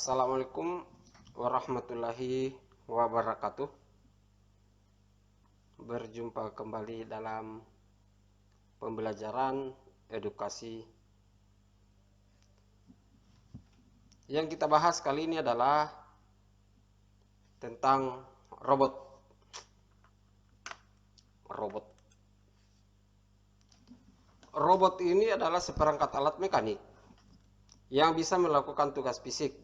Assalamualaikum warahmatullahi wabarakatuh. Berjumpa kembali dalam pembelajaran edukasi. Yang kita bahas kali ini adalah tentang robot. Robot ini adalah seperangkat alat mekanik yang bisa melakukan tugas fisik,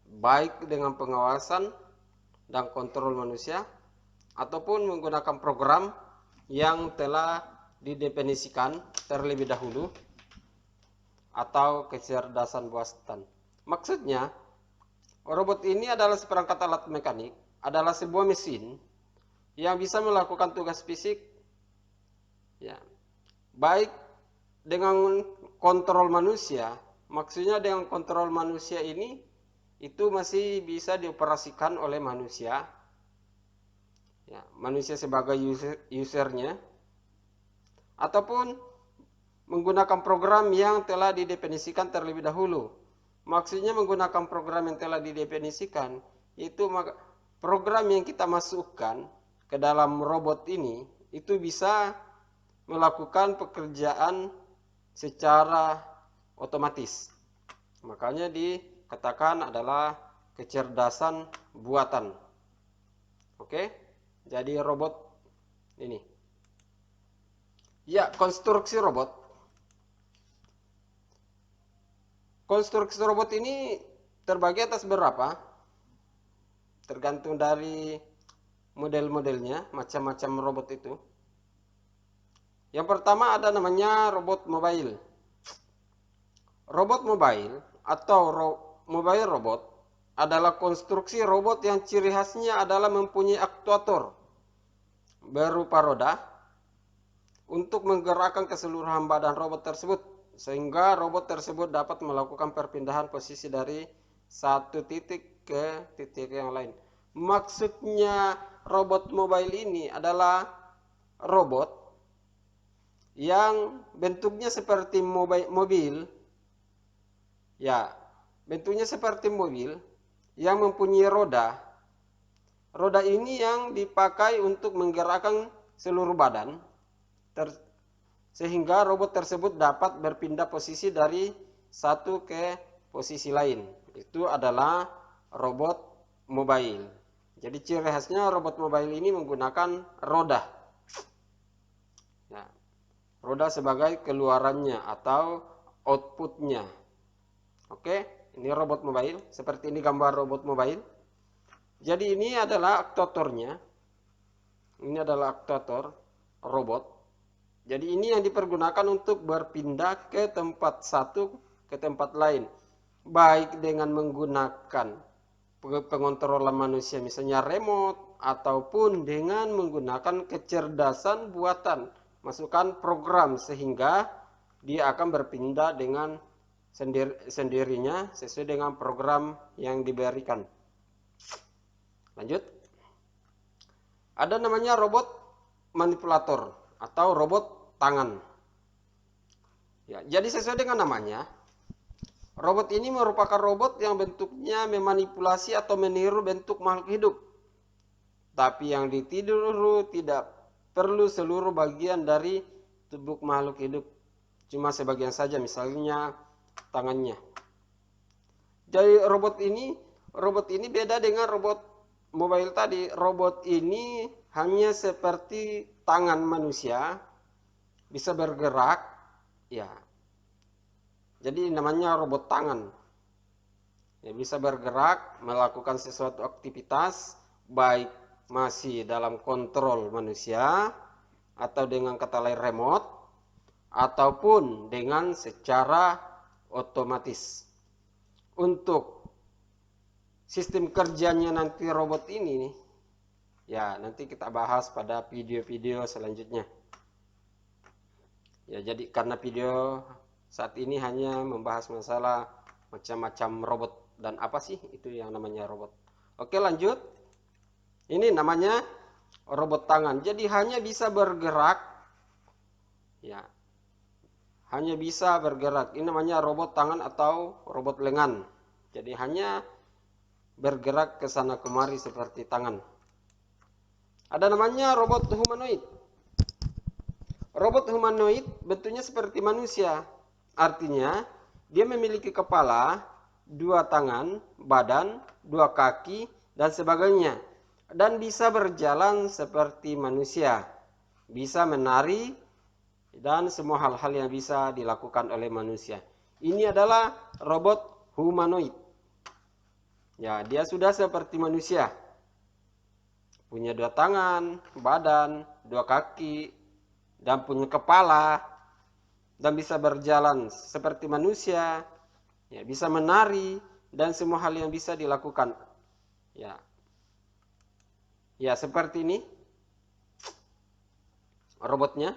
baik dengan pengawasan dan kontrol manusia, ataupun menggunakan program yang telah didefinisikan terlebih dahulu atau kecerdasan buatan. Maksudnya, robot ini adalah seperangkat alat mekanik, adalah sebuah mesin yang bisa melakukan tugas fisik, ya, baik dengan kontrol manusia. Maksudnya dengan kontrol manusia ini itu masih bisa dioperasikan oleh manusia, ya, manusia sebagai usernya, ataupun menggunakan program yang telah didefinisikan terlebih dahulu. Maksudnya menggunakan program yang telah didefinisikan itu program yang kita masukkan ke dalam robot ini itu bisa melakukan pekerjaan secara otomatis. Makanya dikatakan adalah kecerdasan buatan. Oke, jadi robot ini. Ya, konstruksi robot. Konstruksi robot ini terbagi atas berapa? Tergantung dari model-modelnya, macam-macam robot itu. Yang pertama ada namanya robot mobile. Robot mobile atau mobile robot adalah konstruksi robot yang ciri khasnya adalah mempunyai aktuator berupa roda untuk menggerakkan keseluruhan badan robot tersebut, sehingga robot tersebut dapat melakukan perpindahan posisi dari satu titik ke titik yang lain. Maksudnya robot mobile ini adalah robot yang bentuknya seperti mobil, ya, bentuknya seperti mobil yang mempunyai roda. Roda ini yang dipakai untuk menggerakkan seluruh badan, sehingga robot tersebut dapat berpindah posisi dari satu ke posisi lain. Itu adalah robot mobile. Jadi ciri khasnya robot mobile ini menggunakan roda. Ya, roda sebagai keluarannya atau outputnya. Oke, ini robot mobile. Seperti ini gambar robot mobile. Jadi ini adalah aktuatornya. Ini adalah aktuator robot. Jadi ini yang dipergunakan untuk berpindah ke tempat satu ke tempat lain, baik dengan menggunakan pengontrolan manusia, misalnya remote, ataupun dengan menggunakan kecerdasan buatan, masukkan program sehingga dia akan berpindah dengan sendirinya sesuai dengan program yang diberikan. Lanjut. Ada namanya robot manipulator atau robot tangan. Ya, jadi sesuai dengan namanya, robot ini merupakan robot yang bentuknya memanipulasi atau meniru bentuk makhluk hidup. Tapi yang ditiru tidak perlu seluruh bagian dari tubuh makhluk hidup, cuma sebagian saja, misalnya tangannya. Jadi robot ini beda dengan robot mobile tadi. Robot ini hanya seperti tangan manusia, bisa bergerak, ya. Jadi namanya robot tangan. Ya, bisa bergerak, melakukan sesuatu aktivitas, baik masih dalam kontrol manusia, atau dengan kata lain remote, ataupun dengan secara otomatis. Untuk sistem kerjanya nanti robot ini, ya, nanti kita bahas pada video-video selanjutnya. Ya, jadi karena video saat ini hanya membahas masalah macam-macam robot dan apa sih itu yang namanya robot. Oke, lanjut. Ini namanya robot tangan. Jadi hanya bisa bergerak, ya, hanya bisa bergerak. Ini namanya robot tangan atau robot lengan. Jadi hanya bergerak ke sana kemari seperti tangan. Ada namanya robot humanoid. Robot humanoid bentuknya seperti manusia. Artinya dia memiliki kepala, 2 tangan, badan, 2 kaki, dan sebagainya. Dan bisa berjalan seperti manusia. Bisa menari, dan semua hal-hal yang bisa dilakukan oleh manusia. Ini adalah robot humanoid. Ya, dia sudah seperti manusia. Punya 2 tangan, badan, 2 kaki, dan punya kepala, dan bisa berjalan seperti manusia, ya, bisa menari, dan semua hal yang bisa dilakukan. Ya, ya seperti ini robotnya.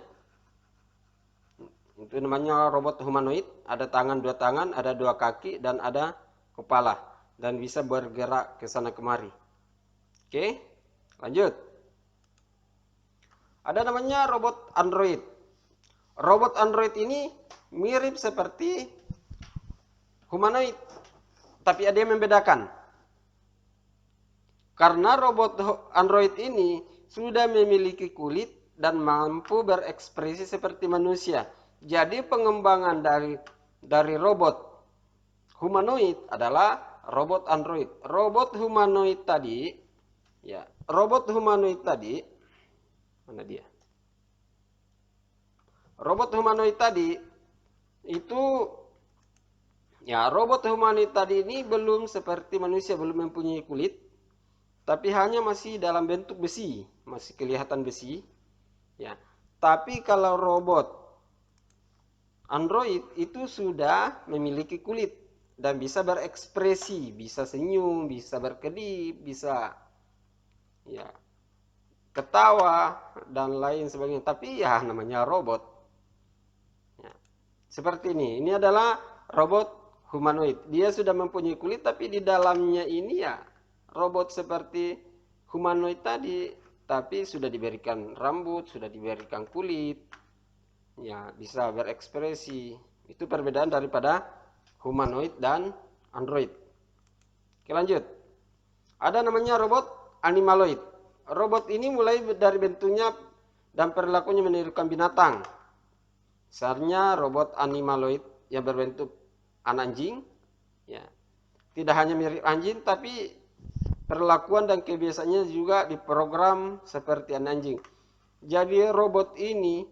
Itu namanya robot humanoid. Ada tangan, 2 tangan, ada 2 kaki, dan ada kepala, dan bisa bergerak ke sana kemari. Oke, lanjut. Ada namanya robot android. Robot android ini mirip seperti humanoid, tapi ada yang membedakan. Karena robot android ini sudah memiliki kulit dan mampu berekspresi seperti manusia. Jadi pengembangan dari robot humanoid adalah robot android. Robot humanoid tadi, ya, robot humanoid tadi, mana dia? Robot humanoid tadi itu, ya, robot humanoid tadi ini belum seperti manusia, belum mempunyai kulit, tapi hanya masih dalam bentuk besi, masih kelihatan besi, ya. Tapi kalau robot android itu sudah memiliki kulit dan bisa berekspresi, bisa senyum, bisa berkedip, bisa, ya, ketawa dan lain sebagainya. Tapi ya namanya robot. Ya, seperti ini. Ini adalah robot humanoid. Dia sudah mempunyai kulit, tapi di dalamnya ini ya robot seperti humanoid tadi, tapi sudah diberikan rambut, sudah diberikan kulit, ya, bisa berekspresi. Itu perbedaan daripada humanoid dan android. Oke, lanjut. Ada namanya robot animaloid. Robot ini mulai dari bentuknya dan perilakunya menirukan binatang. Misalnya robot animaloid yang berbentuk anjing, ya. Tidak hanya mirip anjing, tapi perlakuan dan kebiasaannya juga diprogram seperti anjing. Jadi robot ini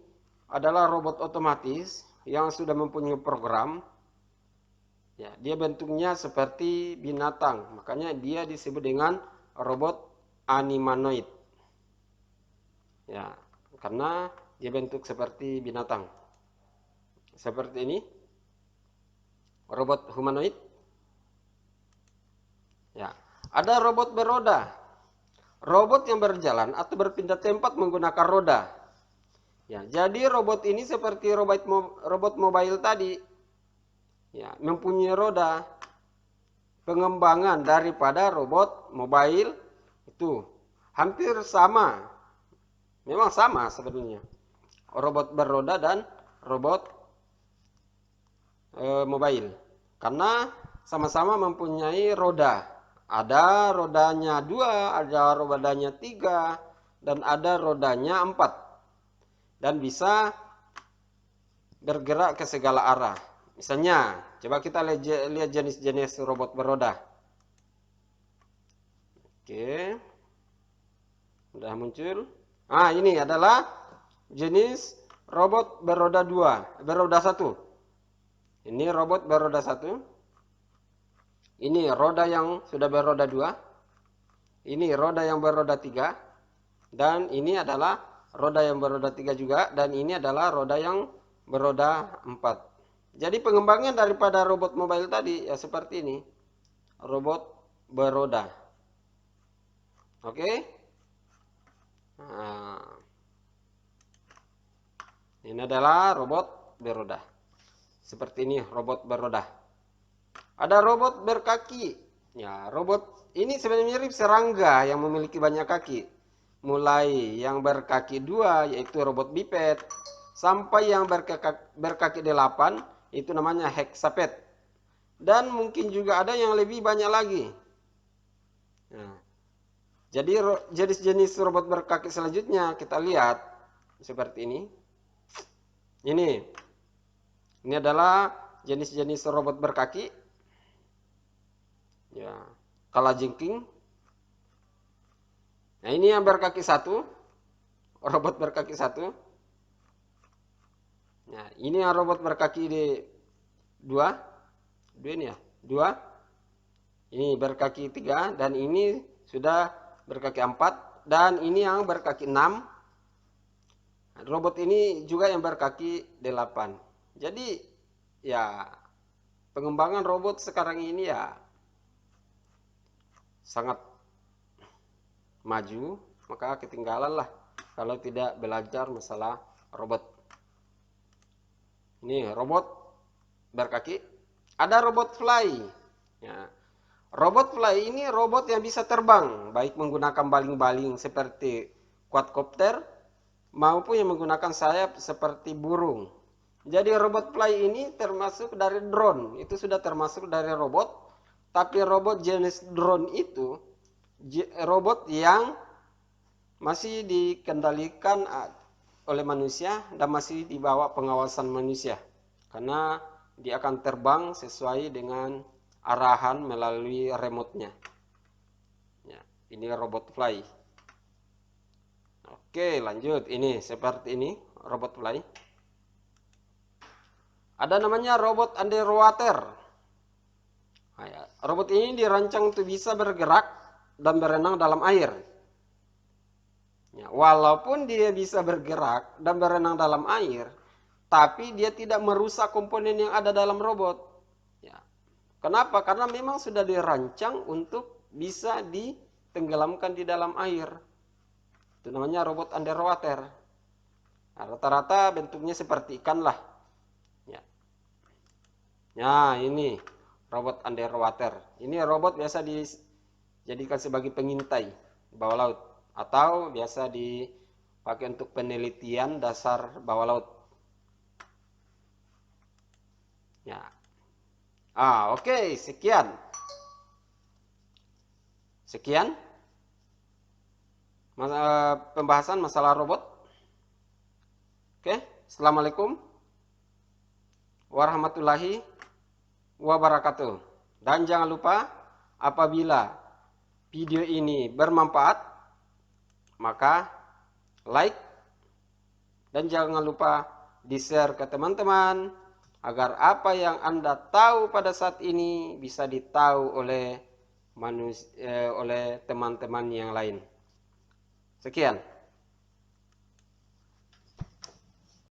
adalah robot otomatis yang sudah mempunyai program. Ya, dia bentuknya seperti binatang, makanya dia disebut dengan robot animanoid. Ya, karena dia bentuk seperti binatang. Seperti ini, robot humanoid. Ya, ada robot beroda. Robot yang berjalan atau berpindah tempat menggunakan roda. Ya, jadi robot ini seperti robot mobile tadi. Ya, mempunyai roda. Pengembangan daripada robot mobile itu hampir sama. Memang sama sebenarnya. Robot beroda dan robot mobile. Karena sama-sama mempunyai roda. Ada rodanya 2, ada rodanya 3, dan ada rodanya 4. Dan bisa bergerak ke segala arah. Misalnya, coba kita lihat jenis-jenis robot beroda. Oke. Sudah muncul. Ah, ini adalah jenis robot beroda 1. Ini robot beroda 1. Ini roda yang sudah beroda 2. Ini roda yang beroda 3. Dan ini adalah roda yang beroda 3 juga. Dan ini adalah roda yang beroda 4. Jadi pengembangan daripada robot mobile tadi ya seperti ini. Robot beroda. Oke. Nah, ini adalah robot beroda. Seperti ini robot beroda. Ada robot berkaki. Ya, robot ini sebenarnya mirip serangga yang memiliki banyak kaki. Mulai yang berkaki 2 yaitu robot biped, sampai yang berkaki 8 itu namanya hexaped. dan mungkin juga ada yang lebih banyak lagi. Nah, jadi jenis-jenis robot berkaki selanjutnya kita lihat seperti ini. Ini adalah jenis-jenis robot berkaki. Ya, kalajengking. Nah, ini yang berkaki satu, robot berkaki satu. Nah, ini yang robot berkaki dua ini ya, dua. Ini berkaki 3 dan ini sudah berkaki 4 dan ini yang berkaki 6. Robot ini juga yang berkaki 8. Jadi ya pengembangan robot sekarang ini ya sangat maju, maka ketinggalan lah kalau tidak belajar masalah robot. Ini robot berkaki. Ada robot fly. Ya. Robot fly ini robot yang bisa terbang, baik menggunakan baling-baling seperti quadcopter maupun yang menggunakan sayap seperti burung. Jadi robot fly ini termasuk dari drone, itu sudah termasuk dari robot, tapi robot jenis drone itu robot yang masih dikendalikan oleh manusia dan masih di bawah pengawasan manusia, karena dia akan terbang sesuai dengan arahan melalui remote-nya. Ya, ini robot fly. Oke, lanjut. Ini seperti ini robot fly. Ada namanya robot underwater. Nah, ya. Robot ini dirancang untuk bisa bergerak dan berenang dalam air. Ya, walaupun dia bisa bergerak dan berenang dalam air, tapi dia tidak merusak komponen yang ada dalam robot. Kenapa? Karena memang sudah dirancang untuk bisa ditenggelamkan di dalam air. Itu namanya robot underwater. Nah, rata-rata bentuknya seperti ikan lah. Ya. Nah, ini robot underwater. Ini robot biasa dijadikan sebagai pengintai bawah laut atau biasa dipakai untuk penelitian dasar bawah laut. Ya. Oke, sekian pembahasan masalah robot. Oke, assalamualaikum warahmatullahi wabarakatuh. Dan jangan lupa, apabila video ini bermanfaat, maka like dan jangan lupa di-share ke teman-teman, agar apa yang Anda tahu pada saat ini bisa ditahu oleh teman-teman yang lain. Sekian.